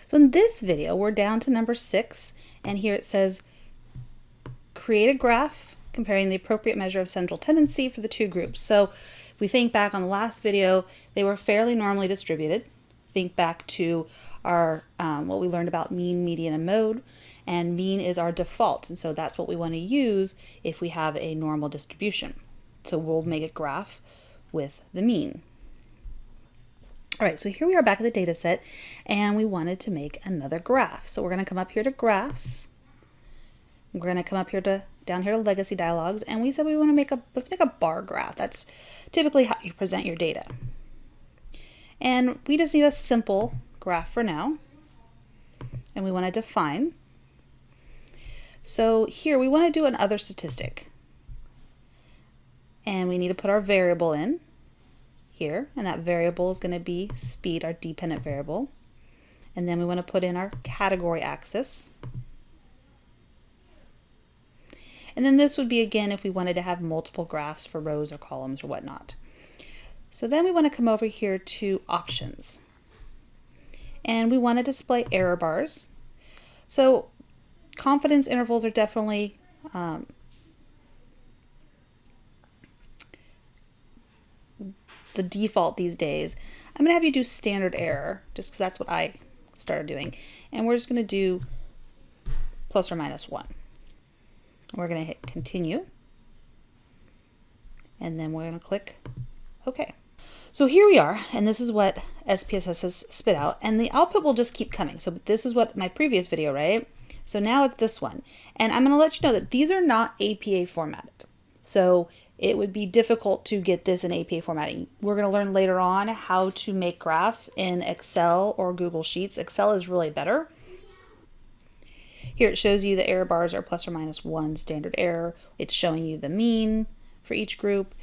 So in this video, we're down to number 6, and here it says, create a graph comparing the appropriate measure of central tendency for the two groups. So if we think back on the last video, they were fairly normally distributed. Think back to our what we learned about mean, median, and mode, and mean is our default, and so that's what we want to use if we have a normal distribution. So we'll make a graph with the mean. All right, so here we are back at the data set, and we wanted to make another graph. So we're going to come up here to graphs. We're going to come up here to down here to legacy dialogues, and we said we want to let's make a bar graph. That's typically how you present your data. And we just need a simple graph for now, and we want to define. So here we want to do another statistic, and we need to put our variable in here, and that variable is going to be speed, our dependent variable. And then we want to put in our category axis. And then this would be, again, if we wanted to have multiple graphs for rows or columns or whatnot. So then we want to come over here to options. And we want to display error bars. So confidence intervals are definitely the default these days. I'm going to have you do standard error, just because that's what I started doing. And we're just going to do plus or minus 1. We're going to hit continue. And then we're going to click OK. So here we are, and this is what SPSS has spit out, and the output will just keep coming. So this is what my previous video, right? So now it's this one. And I'm going to let you know that these are not APA formatted. So it would be difficult to get this in APA formatting. We're going to learn later on how to make graphs in Excel or Google Sheets. Excel is really better. Here it shows you the error bars are plus or minus 1 standard error. It's showing you the mean for each group.